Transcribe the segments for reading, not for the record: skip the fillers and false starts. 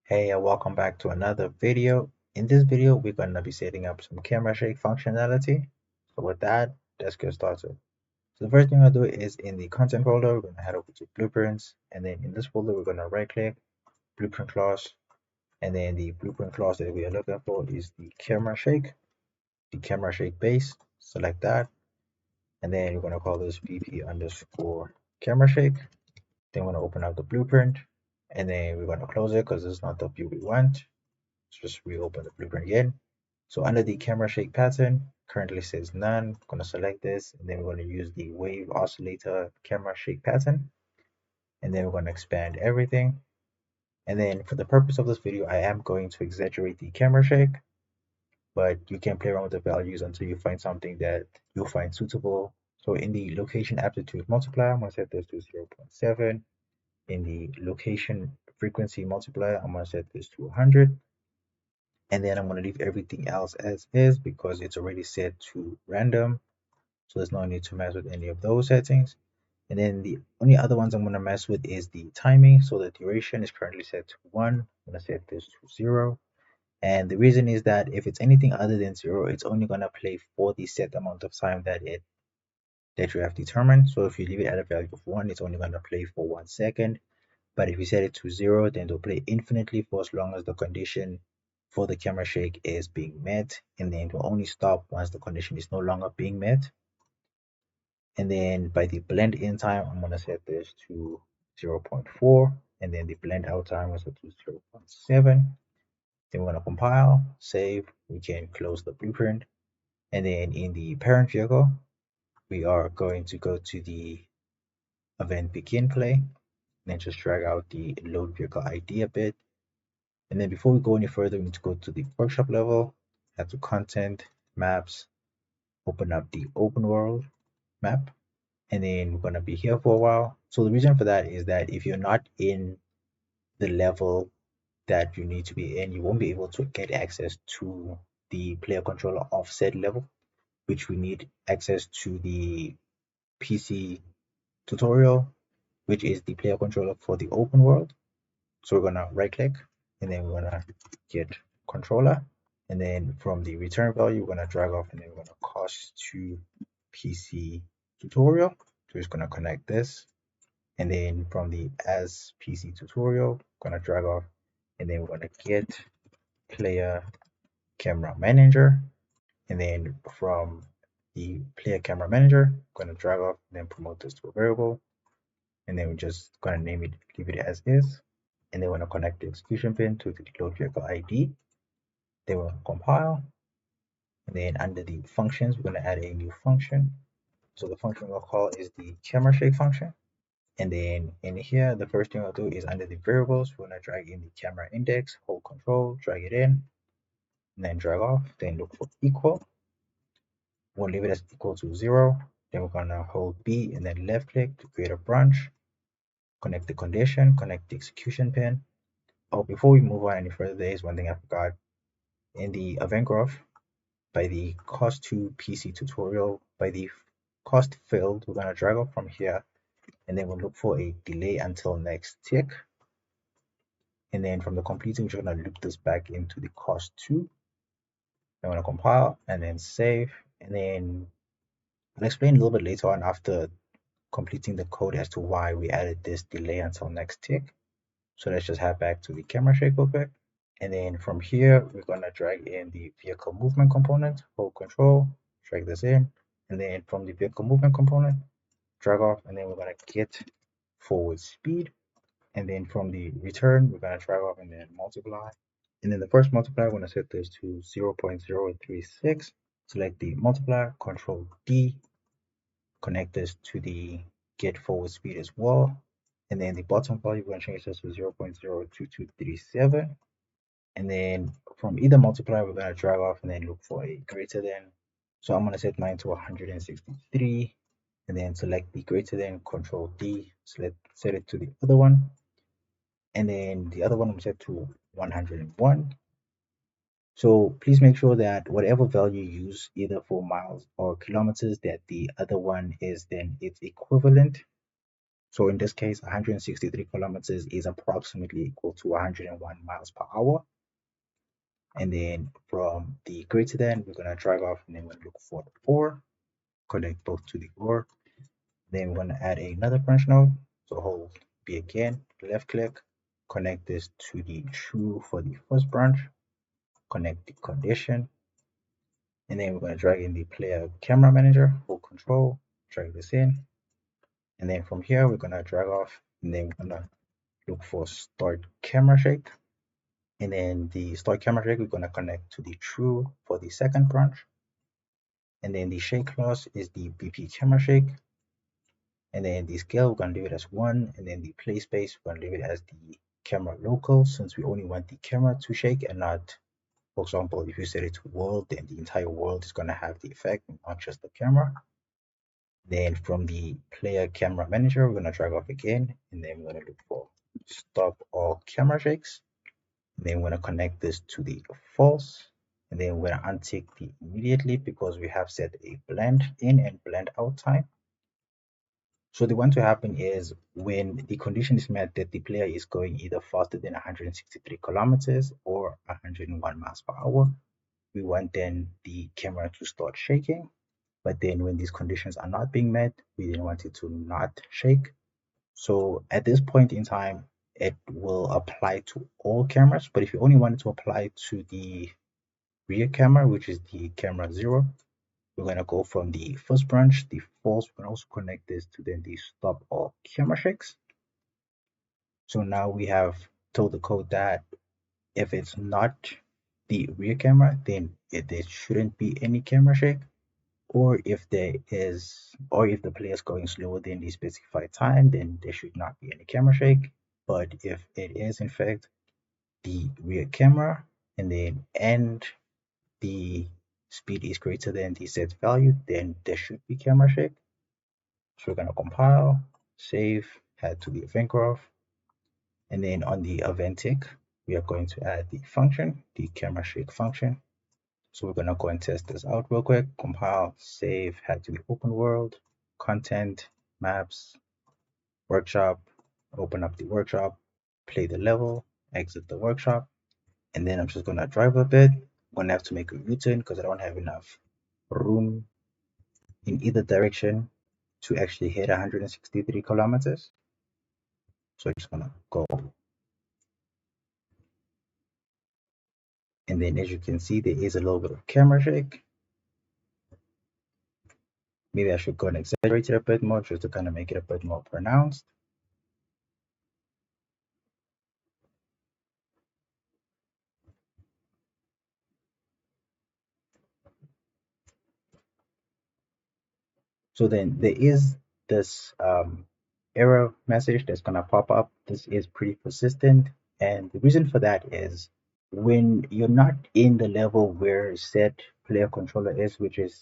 Hey, welcome back to another video. In this video, we're going to be setting up some camera shake functionality. So with that, let's get started. So the first thing I'll do is in the content folder, we're going to head over to blueprints. And then in this folder, we're going to right click, blueprint class. And then the blueprint class that we are looking for is the camera shake base. Select that. And then we're going to call this VP underscore camera shake. Then we're going to open up the blueprint. And then we're going to close it because this is not the view we want. Let's just reopen the blueprint again. So under the camera shake pattern, currently says none. I'm going to select this, and then we're going to use the wave oscillator camera shake pattern. And then we're going to expand everything. And then for the purpose of this video, I am going to exaggerate the camera shake, but you can play around with the values until you find something that you'll find suitable. So in the location aptitude multiplier, I'm going to set this to 0.7. In the location frequency multiplier, I'm going to set this to 100. And then I'm going to leave everything else as is because it's already set to random, so there's no need to mess with any of those settings. And then the only other ones I'm going to mess with is the timing. So the duration is currently set to 1. I'm going to set this to 0. And the reason is that if it's anything other than 0, it's only going to play for the set amount of time that you have determined. So if you leave it at a value of 1, it's only going to play for 1 second. But if you set it to 0, then it'll play infinitely for as long as the condition for the camera shake is being met, and then it will only stop once the condition is no longer being met. And then by the blend in time, I'm going to set this to 0.4, and then the blend out time is set to 0.7. Then we're going to compile, save, we can close the blueprint. And then in the parent vehicle, we are going to go to the event begin play, and then just drag out the load vehicle ID a bit. And then before we go any further, we need to go to the workshop level, head to content, maps, open up the open world map, and then we're going to be here for a while. So the reason for that is that if you're not in the level that you need to be in, you won't be able to get access to the player controller offset level, which we need access to the PC tutorial, which is the player controller for the open world. So we're going to right click, and then we're going to get controller. And then from the return value, we're going to drag off, and then we're going to cost to PC tutorial. So we're just going to connect this. And then from the as PC tutorial, going to drag off, and then we're going to get player camera manager. And then from the player camera manager, going to drag off, and then promote this to a variable. And then we're just going to name it, leave it as is. And then we're going to connect the execution pin to the load vehicle ID. Then we'll compile. And then under the functions, we're going to add a new function. So the function we'll call is the camera shake function. And then in here, the first thing I'll do is under the variables, we're going to drag in the camera index, hold control, drag it in, and then drag off, then look for equal. We'll leave it as equal to 0. Then we're going to hold B and then left click to create a branch, connect the condition, connect the execution pin. Oh, before we move on any further, there is one thing I forgot. In the event graph, by the cost to PC tutorial, by the cost field, we're going to drag up from here, and then we'll look for a delay until next tick. And then from the completing, we're going to loop this back into the cost to. I'm going to compile and then save. And then I'll explain a little bit later on after completing the code as to why we added this delay until next tick. So let's just head back to the camera shake real quick. And then from here, we're going to drag in the vehicle movement component, hold control, drag this in. And then from the vehicle movement component, drag off, and then we're going to get forward speed. And then from the return, we're going to drag off and then multiply. And then the first multiplier, we're going to set this to 0.036. Select the multiplier, Control D, connect this to the get forward speed as well. And then the bottom value, we're going to change this to 0.02237. And then from either multiplier, we're going to drag off and then look for a greater than. So I'm going to set mine to 163, and then select the greater than, Control D, set it to the other one. And then the other one I'm set to 101. So please make sure that whatever value you use, either for miles or kilometers, that the other one is then its equivalent. So in this case, 163 kilometers is approximately equal to 101 miles per hour. And then from the greater than, we're going to drag off and then we're going to look for the or, connect both to the or. Then we're going to add another branch node. So hold B again, left click, connect this to the true for the first branch, connect the condition, and then we're going to drag in the player camera manager, hold control, drag this in. And then from here, we're going to drag off and then we're going to look for start camera shake. And then the start camera shake, we're going to connect to the true for the second branch. And then the shake loss is the BP camera shake. And then the scale, we're going to leave it as 1. And then the play space, we're going to leave it as the camera local, since we only want the camera to shake and not, for example, if you set it to world, then the entire world is going to have the effect, not just the camera. Then from the player camera manager, we're going to drag off again, and then we're going to look for stop all camera shakes. And then we're going to connect this to the false, and then we're going to untick the immediately because we have set a blend in and blend out time. So the one to happen is when the condition is met that the player is going either faster than 163 kilometers or 101 miles per hour, we want then the camera to start shaking. But then when these conditions are not being met, we then want it to not shake. So at this point in time, it will apply to all cameras. But if you only want it to apply to the rear camera, which is the camera 0, we're going to go from the first branch, the false. We can also connect this to then the stop all camera shakes. So now we have told the code that if it's not the rear camera, then there shouldn't be any camera shake. Or if there is, or if the player is going slower than the specified time, then there should not be any camera shake. But if it is in fact the rear camera and the speed is greater than the set value, then there should be camera shake. So we're going to compile, save, head to the event graph, and then on the event tick, we are going to add the function, the camera shake function. So we're going to go and test this out real quick. Compile, save, head to the open world, content, maps, workshop, open up the workshop, play the level, exit the workshop, and then I'm just going to drive a bit. I'm going to have to make a U-turn because I don't have enough room in either direction to actually hit 163 kilometers. So I'm just going to go. And then as you can see, there is a little bit of camera shake. Maybe I should go and exaggerate it a bit more just to kind of make it a bit more pronounced. So then there is this error message that's going to pop up. This is pretty persistent. And the reason for that is when you're not in the level where set player controller is, which is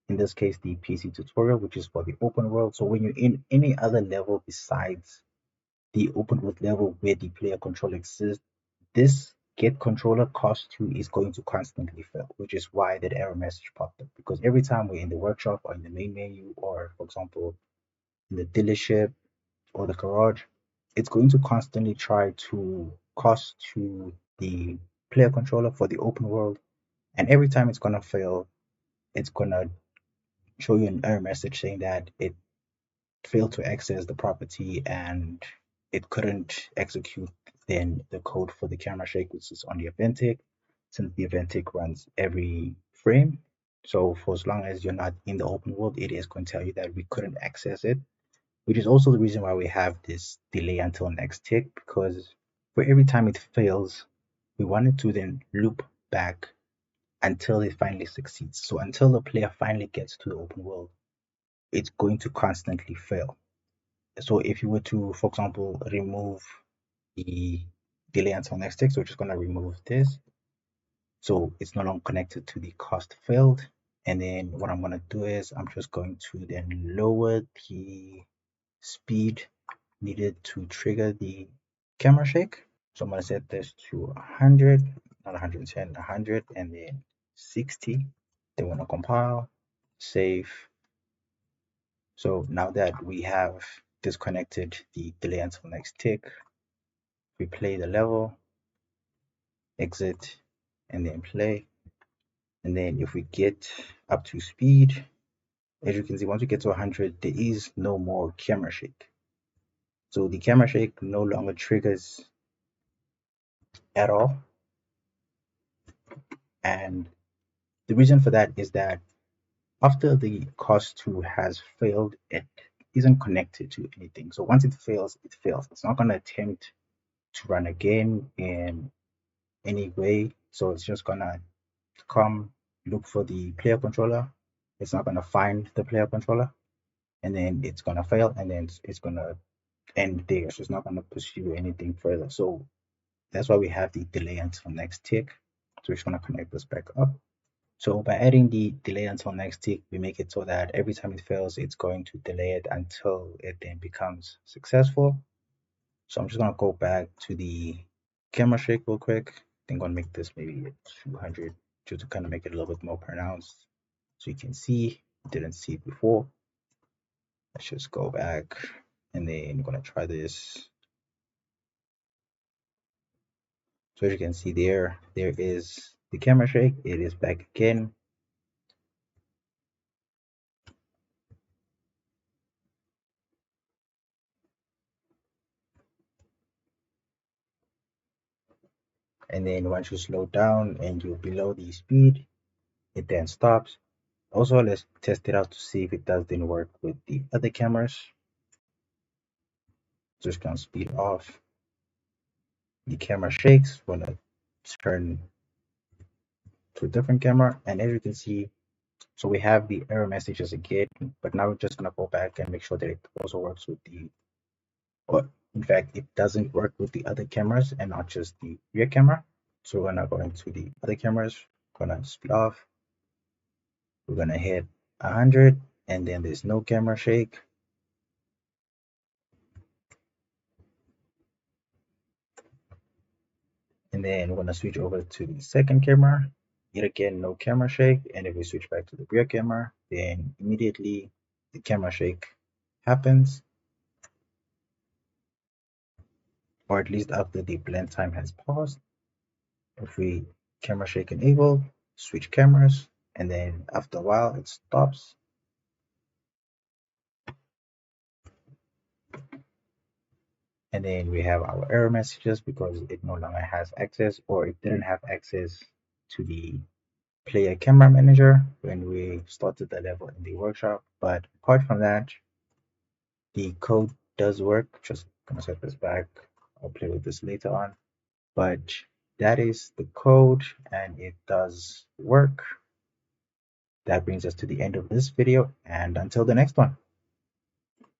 in this case the PC tutorial, which is for the open world. So when you're in any other level besides the open world level where the player controller exists, this get controller cost 2 is going to constantly fail, which is why that error message popped up. Because every time we're in the workshop or in the main menu, or for example, in the dealership or the garage, it's going to constantly try to cost to the player controller for the open world. And every time it's going to fail, it's going to show you an error message saying that it failed to access the property and it couldn't execute then the code for the camera shake, which is on the event tick, since the event tick runs every frame. So for as long as you're not in the open world, it is going to tell you that we couldn't access it, which is also the reason why we have this delay until next tick, because for every time it fails, we wanted to then loop back until it finally succeeds. So until the player finally gets to the open world, it's going to constantly fail. So if you were to, for example, remove the delay until next tick, so we're just going to remove this. So it's no longer connected to the cost failed. And then what I'm going to do is I'm just going to then lower the speed needed to trigger the camera shake. So I'm going to set this to 100, not 110, 100, and then 60. Then we're going to compile, save. So now that we have disconnected the delay until next tick. We play the level, exit, and then play. And then if we get up to speed, as you can see, once we get to 100, there is no more camera shake. So the camera shake no longer triggers at all. And the reason for that is that after the COS2 has failed, it isn't connected to anything. So once it fails, it fails. It's not going to attempt to run again in any way. So it's just going to come look for the player controller. It's not going to find the player controller. And then it's going to fail. And then it's going to end there. So it's not going to pursue anything further. So that's why we have the delay until next tick. So we're just going to connect this back up. So by adding the delay until next tick, we make it so that every time it fails, it's going to delay it until it then becomes successful. So I'm just going to go back to the camera shake real quick. I think I'm going to make this maybe 200 just to kind of make it a little bit more pronounced. So you can see, didn't see it before. Let's just go back and then I'm going to try this. So as you can see there is the camera shake. It is back again. And then once you slow down and you're below the speed, it then stops. Also, let's test it out to see if it does then work with the other cameras. Just gonna speed off. The camera shakes when I turn to a different camera, and as you can see, so we have the error messages again, but now we're just gonna go back and make sure that it also works with the, or in fact, it doesn't work with the other cameras and not just the rear camera. So we're gonna go into the other cameras, gonna speed off. We're gonna hit 100, and then there's no camera shake. And then we're gonna switch over to the second camera. Yet again, no camera shake. And if we switch back to the rear camera, then immediately the camera shake happens, or at least after the blend time has paused. If we camera shake enabled, switch cameras, and then after a while it stops. And then we have our error messages because it no longer has access, or it didn't have access to the player camera manager when we started the level in the workshop. But apart from that, the code does work. Just gonna set this back. I'll play with this later on. But that is the code and it does work. That brings us to the end of this video, and until the next one.